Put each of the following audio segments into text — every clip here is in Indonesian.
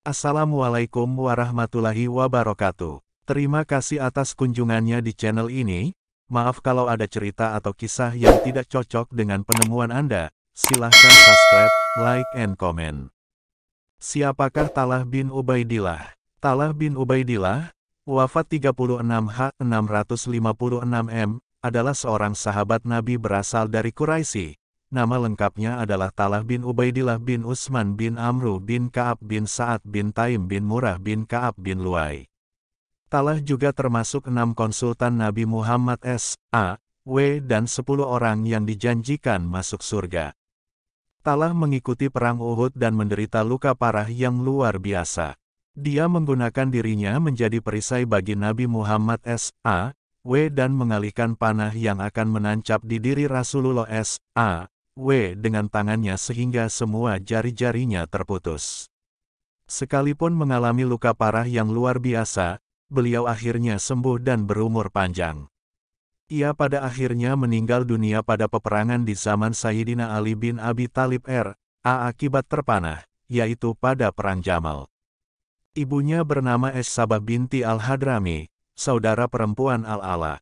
Assalamualaikum warahmatullahi wabarakatuh. Terima kasih atas kunjungannya di channel ini. Maaf kalau ada cerita atau kisah yang tidak cocok dengan penemuan Anda. Silahkan subscribe, like, and comment. Siapakah Talha bin Ubaidillah? Talha bin Ubaidillah, wafat 36 H 656 M, adalah seorang sahabat Nabi berasal dari Quraisy. Nama lengkapnya adalah Talha bin Ubaidillah bin Utsman bin Amru bin Ka'ab bin Sa'ad bin Taim bin Murrah bin Ka'ab bin Luay. Talha juga termasuk 6 konsultan Nabi Muhammad S.A.W. dan 10 orang yang dijanjikan masuk surga. Talha mengikuti perang Uhud dan menderita luka parah yang luar biasa. Dia menggunakan dirinya menjadi perisai bagi Nabi Muhammad S.A.W. dan mengalihkan panah yang akan menancap di diri Rasulullah S.A.W. dengan tangannya sehingga semua jari-jarinya terputus. Sekalipun mengalami luka parah yang luar biasa, beliau akhirnya sembuh dan berumur panjang. Ia pada akhirnya meninggal dunia pada peperangan di zaman Sayyidina Ali bin Abi Thalib akibat terpanah, yaitu pada Perang Jamal. Ibunya bernama Sabah binti Al-Hadrami, saudara perempuan Al-Ala.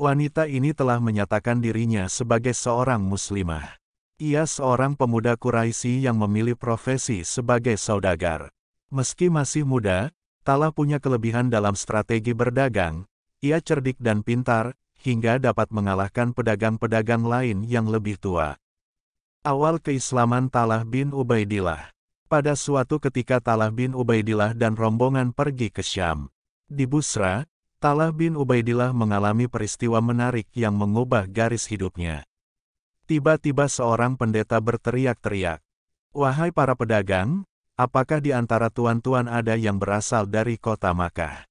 Wanita ini telah menyatakan dirinya sebagai seorang muslimah. Ia seorang pemuda Quraisy yang memilih profesi sebagai saudagar. Meski masih muda, Talha punya kelebihan dalam strategi berdagang. Ia cerdik dan pintar, hingga dapat mengalahkan pedagang-pedagang lain yang lebih tua. Awal keislaman Talha bin Ubaidillah. Pada suatu ketika Talha bin Ubaidillah dan rombongan pergi ke Syam. Di Busra, Talha bin Ubaidillah mengalami peristiwa menarik yang mengubah garis hidupnya. Tiba-tiba seorang pendeta berteriak-teriak, "Wahai para pedagang, apakah di antara tuan-tuan ada yang berasal dari kota Makkah?"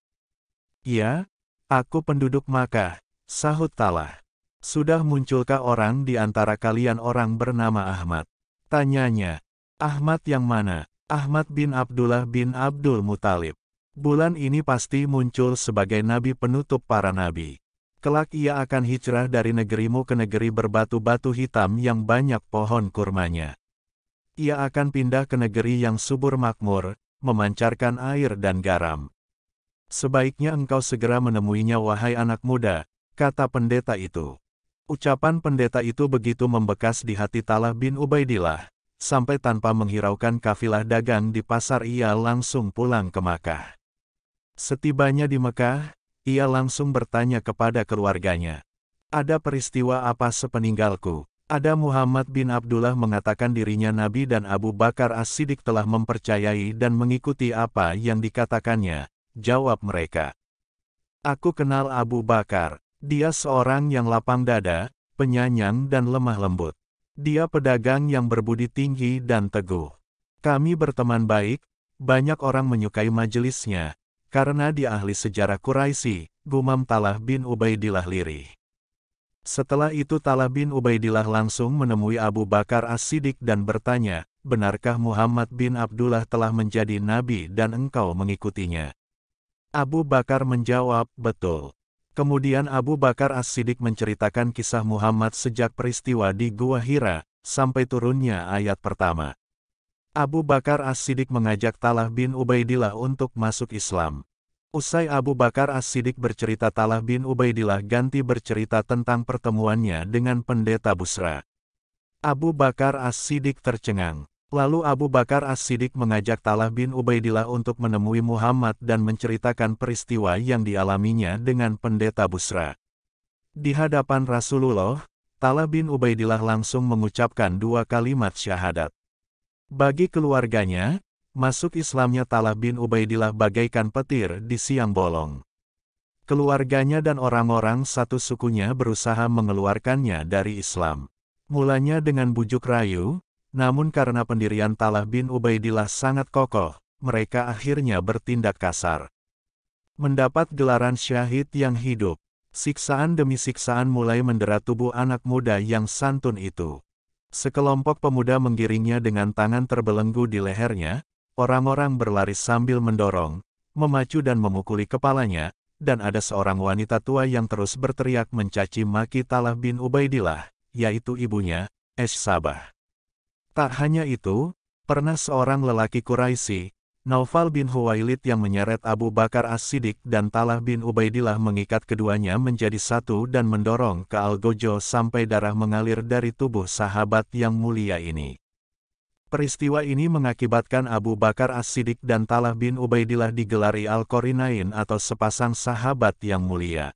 "Ya, aku penduduk Makkah," sahut Talha. "Sudah munculkah orang di antara kalian orang bernama Ahmad?" Tanyanya. "Ahmad yang mana?" "Ahmad bin Abdullah bin Abdul Muthalib. Bulan ini pasti muncul sebagai nabi penutup para nabi. Kelak ia akan hijrah dari negerimu ke negeri berbatu-batu hitam yang banyak pohon kurmanya. Ia akan pindah ke negeri yang subur makmur, memancarkan air dan garam. Sebaiknya engkau segera menemuinya wahai anak muda," kata pendeta itu. Ucapan pendeta itu begitu membekas di hati Talha bin Ubaidillah, sampai tanpa menghiraukan kafilah dagang di pasar ia langsung pulang ke Makkah. Setibanya di Mekah, ia langsung bertanya kepada keluarganya, "Ada peristiwa apa sepeninggalku?" Ada Muhammad bin Abdullah mengatakan dirinya Nabi dan Abu Bakar As-Siddiq telah mempercayai dan mengikuti apa yang dikatakannya, jawab mereka. "Aku kenal Abu Bakar. Dia seorang yang lapang dada, penyayang dan lemah lembut. Dia pedagang yang berbudi tinggi dan teguh. Kami berteman baik, banyak orang menyukai majelisnya, karena dia ahli sejarah Quraisy," gumam Talha bin Ubaidillah lirih. Setelah itu Talha bin Ubaidillah langsung menemui Abu Bakar As-Siddiq dan bertanya, "Benarkah Muhammad bin Abdullah telah menjadi nabi dan engkau mengikutinya?" Abu Bakar menjawab, "Betul." Kemudian Abu Bakar As-Siddiq menceritakan kisah Muhammad sejak peristiwa di Gua Hira, sampai turunnya ayat pertama. Abu Bakar As-Siddiq mengajak Talha bin Ubaidillah untuk masuk Islam. Usai Abu Bakar As-Siddiq bercerita, Talha bin Ubaidillah ganti bercerita tentang pertemuannya dengan pendeta Busra. Abu Bakar As-Siddiq tercengang. Lalu Abu Bakar As-Siddiq mengajak Talha bin Ubaidillah untuk menemui Muhammad dan menceritakan peristiwa yang dialaminya dengan pendeta Busra. Di hadapan Rasulullah, Talha bin Ubaidillah langsung mengucapkan 2 kalimat syahadat. Bagi keluarganya, masuk Islamnya Talha bin Ubaidillah bagaikan petir di siang bolong. Keluarganya dan orang-orang satu sukunya berusaha mengeluarkannya dari Islam. Mulanya dengan bujuk rayu, namun karena pendirian Talha bin Ubaidillah sangat kokoh, mereka akhirnya bertindak kasar. Mendapat gelaran syahid yang hidup, siksaan demi siksaan mulai mendera tubuh anak muda yang santun itu. Sekelompok pemuda menggiringnya dengan tangan terbelenggu di lehernya, orang-orang berlari sambil mendorong, memacu dan memukuli kepalanya, dan ada seorang wanita tua yang terus berteriak mencaci maki Talha bin Ubaidillah, yaitu ibunya, Sabah. Tak hanya itu, pernah seorang lelaki Quraisy, Naufal bin Huwailid yang menyeret Abu Bakar As-Siddiq dan Talha bin Ubaidillah mengikat keduanya menjadi satu dan mendorong ke Al-Gojo sampai darah mengalir dari tubuh sahabat yang mulia ini. Peristiwa ini mengakibatkan Abu Bakar As-Siddiq dan Talha bin Ubaidillah digelari Al-Qarinain atau sepasang sahabat yang mulia.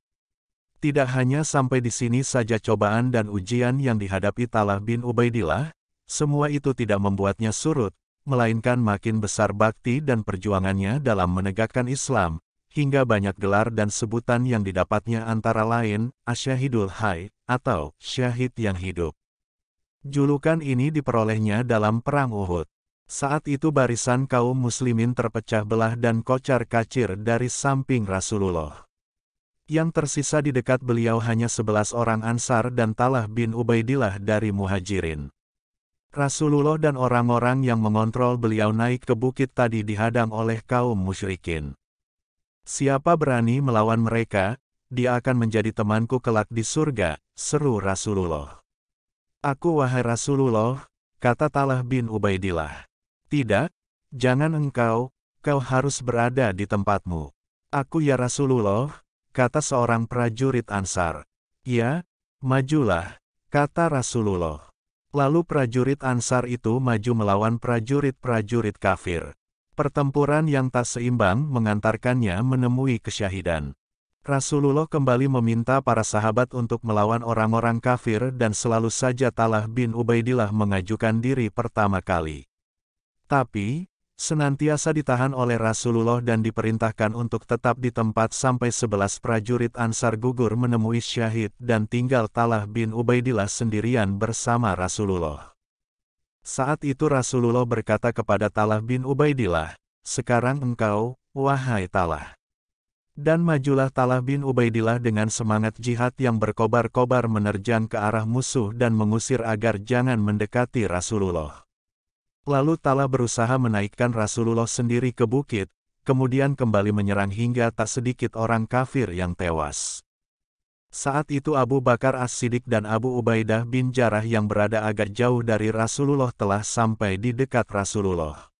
Tidak hanya sampai di sini saja cobaan dan ujian yang dihadapi Talha bin Ubaidillah, semua itu tidak membuatnya surut, melainkan makin besar bakti dan perjuangannya dalam menegakkan Islam, hingga banyak gelar dan sebutan yang didapatnya antara lain, Asyahidul Hayy, atau Syahid yang hidup. Julukan ini diperolehnya dalam Perang Uhud. Saat itu barisan kaum muslimin terpecah belah dan kocar-kacir dari samping Rasulullah. Yang tersisa di dekat beliau hanya 11 orang Ansar dan Talha bin Ubaidillah dari Muhajirin. Rasulullah dan orang-orang yang mengontrol beliau naik ke bukit tadi dihadang oleh kaum musyrikin. Siapa berani melawan mereka, dia akan menjadi temanku kelak di surga, seru Rasulullah. Aku wahai Rasulullah, kata Talha bin Ubaidillah. Tidak, jangan engkau, kau harus berada di tempatmu. Aku ya Rasulullah, kata seorang prajurit Ansar. Ya, majulah, kata Rasulullah. Lalu prajurit Ansar itu maju melawan prajurit-prajurit kafir. Pertempuran yang tak seimbang mengantarkannya menemui kesyahidan. Rasulullah kembali meminta para sahabat untuk melawan orang-orang kafir dan selalu saja Talha bin Ubaidillah mengajukan diri pertama kali. Tapi, senantiasa ditahan oleh Rasulullah dan diperintahkan untuk tetap di tempat sampai 11 prajurit Ansar gugur menemui syahid dan tinggal Talha bin Ubaidillah sendirian bersama Rasulullah. Saat itu Rasulullah berkata kepada Talha bin Ubaidillah, "Sekarang engkau, wahai Talha." Dan majulah Talha bin Ubaidillah dengan semangat jihad yang berkobar-kobar menerjang ke arah musuh dan mengusir agar jangan mendekati Rasulullah. Lalu Talha berusaha menaikkan Rasulullah sendiri ke bukit, kemudian kembali menyerang hingga tak sedikit orang kafir yang tewas. Saat itu Abu Bakar As-Siddiq dan Abu Ubaidah bin Jarrah yang berada agak jauh dari Rasulullah telah sampai di dekat Rasulullah.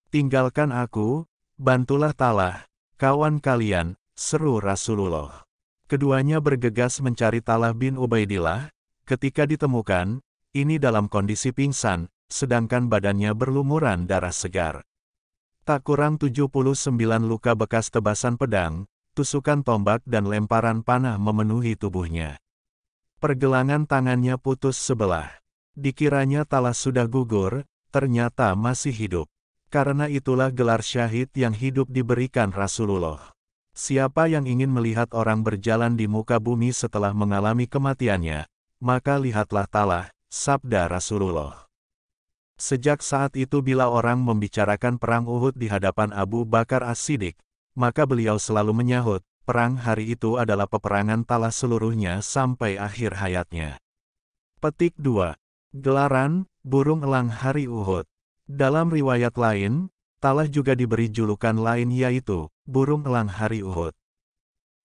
"Tinggalkan aku, bantulah Talha, kawan kalian," seru Rasulullah. Keduanya bergegas mencari Talha bin Ubaidillah. Ketika ditemukan, ini dalam kondisi pingsan, sedangkan badannya berlumuran darah segar. Tak kurang 79 luka bekas tebasan pedang, tusukan tombak dan lemparan panah memenuhi tubuhnya. Pergelangan tangannya putus sebelah. Dikiranya Talha sudah gugur, ternyata masih hidup. Karena itulah gelar syahid yang hidup diberikan Rasulullah. Siapa yang ingin melihat orang berjalan di muka bumi setelah mengalami kematiannya, maka lihatlah Talha, sabda Rasulullah. Sejak saat itu bila orang membicarakan perang Uhud di hadapan Abu Bakar As-Siddiq, maka beliau selalu menyahut, perang hari itu adalah peperangan Talha seluruhnya sampai akhir hayatnya. Petik 2. Gelaran, burung elang hari Uhud. Dalam riwayat lain, Talha juga diberi julukan lain yaitu, burung elang hari Uhud.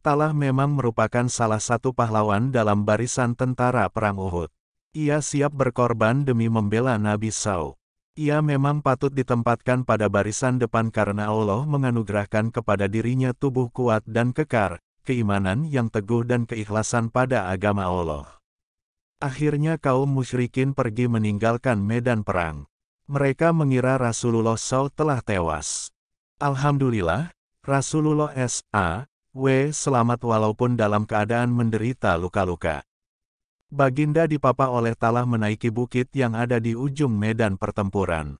Talha memang merupakan salah satu pahlawan dalam barisan tentara perang Uhud. Ia siap berkorban demi membela Nabi SAW. Ia memang patut ditempatkan pada barisan depan karena Allah menganugerahkan kepada dirinya tubuh kuat dan kekar, keimanan yang teguh dan keikhlasan pada agama Allah. Akhirnya kaum musyrikin pergi meninggalkan medan perang. Mereka mengira Rasulullah SAW telah tewas. Alhamdulillah, Rasulullah SAW selamat walaupun dalam keadaan menderita luka-luka. Baginda dipapa oleh Talha menaiki bukit yang ada di ujung medan pertempuran.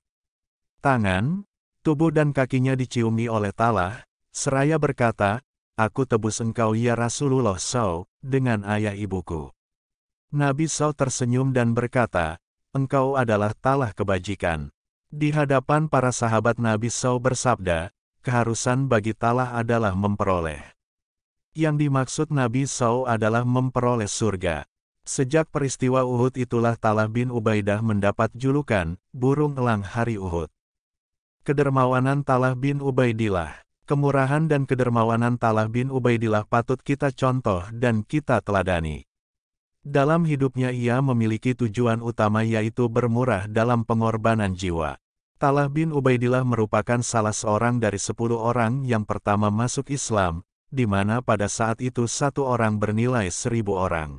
Tangan, tubuh dan kakinya diciumi oleh Talha, seraya berkata, "Aku tebus engkau ya Rasulullah SAW, dengan ayah ibuku." Nabi SAW tersenyum dan berkata, "Engkau adalah Talha kebajikan." Di hadapan para sahabat Nabi SAW bersabda, keharusan bagi Talha adalah memperoleh. Yang dimaksud Nabi SAW adalah memperoleh surga. Sejak peristiwa Uhud itulah Talha bin Ubaidah mendapat julukan, burung elang hari Uhud. Kedermawanan Talha bin Ubaidillah. Kemurahan dan kedermawanan Talha bin Ubaidillah patut kita contoh dan kita teladani. Dalam hidupnya ia memiliki tujuan utama yaitu bermurah dalam pengorbanan jiwa. Talha bin Ubaidillah merupakan salah seorang dari 10 orang yang pertama masuk Islam, di mana pada saat itu satu orang bernilai 1000 orang.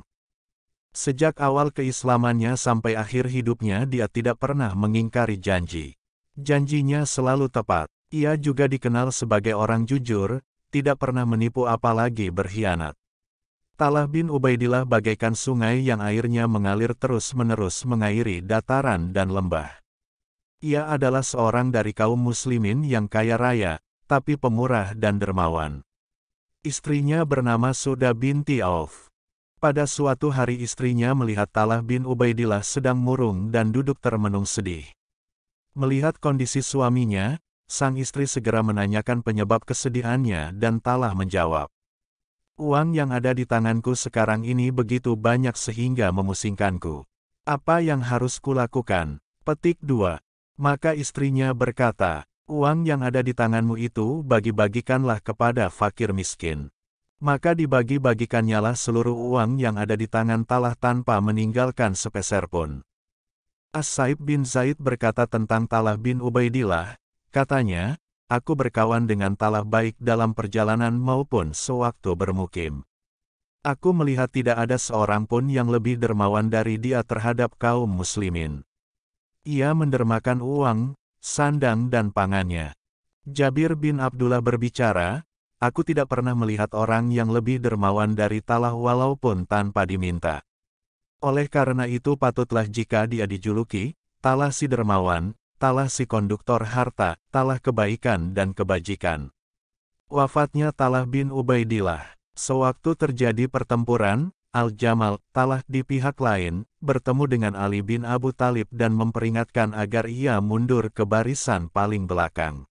Sejak awal keislamannya sampai akhir hidupnya dia tidak pernah mengingkari janji. Janjinya selalu tepat. Ia juga dikenal sebagai orang jujur, tidak pernah menipu apalagi berkhianat. Talha bin Ubaidillah bagaikan sungai yang airnya mengalir terus-menerus mengairi dataran dan lembah. Ia adalah seorang dari kaum muslimin yang kaya raya, tapi pemurah dan dermawan. Istrinya bernama Suda binti Auf. Pada suatu hari istrinya melihat Talha bin Ubaidillah sedang murung dan duduk termenung sedih. Melihat kondisi suaminya, sang istri segera menanyakan penyebab kesedihannya dan Talha menjawab, "Uang yang ada di tanganku sekarang ini begitu banyak sehingga memusingkanku. Apa yang harus kulakukan?" Petik 2. Maka istrinya berkata, "Uang yang ada di tanganmu itu bagi-bagikanlah kepada fakir miskin." Maka dibagi-bagikannya seluruh uang yang ada di tangan Talha tanpa meninggalkan sepeser pun. As-Saib bin Zaid berkata tentang Talha bin Ubaidillah, katanya, "Aku berkawan dengan Talha baik dalam perjalanan maupun sewaktu bermukim. Aku melihat tidak ada seorang pun yang lebih dermawan dari dia terhadap kaum muslimin. Ia mendermakan uang, sandang dan pangannya." Jabir bin Abdullah berbicara, "Aku tidak pernah melihat orang yang lebih dermawan dari Talha walaupun tanpa diminta. Oleh karena itu patutlah jika dia dijuluki, Talha si dermawan, Talha si konduktor harta, Talha kebaikan dan kebajikan." Wafatnya Talha bin Ubaidillah. Sewaktu terjadi pertempuran, Al-Jamal, Talha di pihak lain, bertemu dengan Ali bin Abu Thalib dan memperingatkan agar ia mundur ke barisan paling belakang.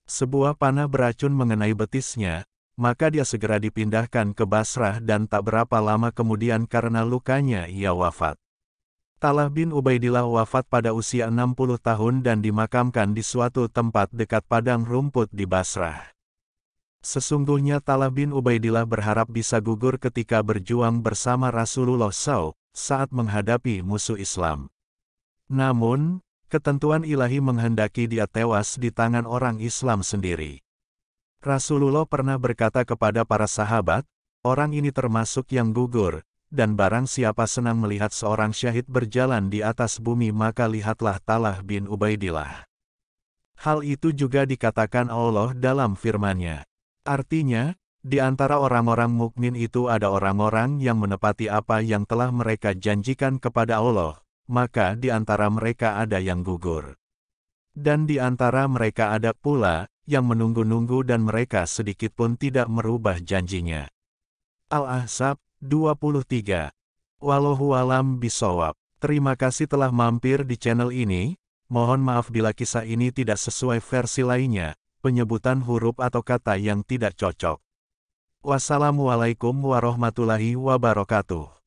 Sebuah panah beracun mengenai betisnya, maka dia segera dipindahkan ke Basrah dan tak berapa lama kemudian karena lukanya ia wafat. Talha bin Ubaidillah wafat pada usia 60 tahun dan dimakamkan di suatu tempat dekat padang rumput di Basrah. Sesungguhnya Talha bin Ubaidillah berharap bisa gugur ketika berjuang bersama Rasulullah SAW saat menghadapi musuh Islam. Namun, ketentuan ilahi menghendaki dia tewas di tangan orang Islam sendiri. Rasulullah pernah berkata kepada para sahabat, "Orang ini termasuk yang gugur, dan barang siapa senang melihat seorang syahid berjalan di atas bumi maka lihatlah Talha bin Ubaidillah." Hal itu juga dikatakan Allah dalam firman-Nya. Artinya, di antara orang-orang mukmin itu ada orang-orang yang menepati apa yang telah mereka janjikan kepada Allah, maka di antara mereka ada yang gugur. Dan di antara mereka ada pula yang menunggu-nunggu dan mereka sedikit pun tidak merubah janjinya. Al-Ahzab 23. Wallahu alam bisawab. Terima kasih telah mampir di channel ini. Mohon maaf bila kisah ini tidak sesuai versi lainnya, penyebutan huruf atau kata yang tidak cocok. Wassalamualaikum warahmatullahi wabarakatuh.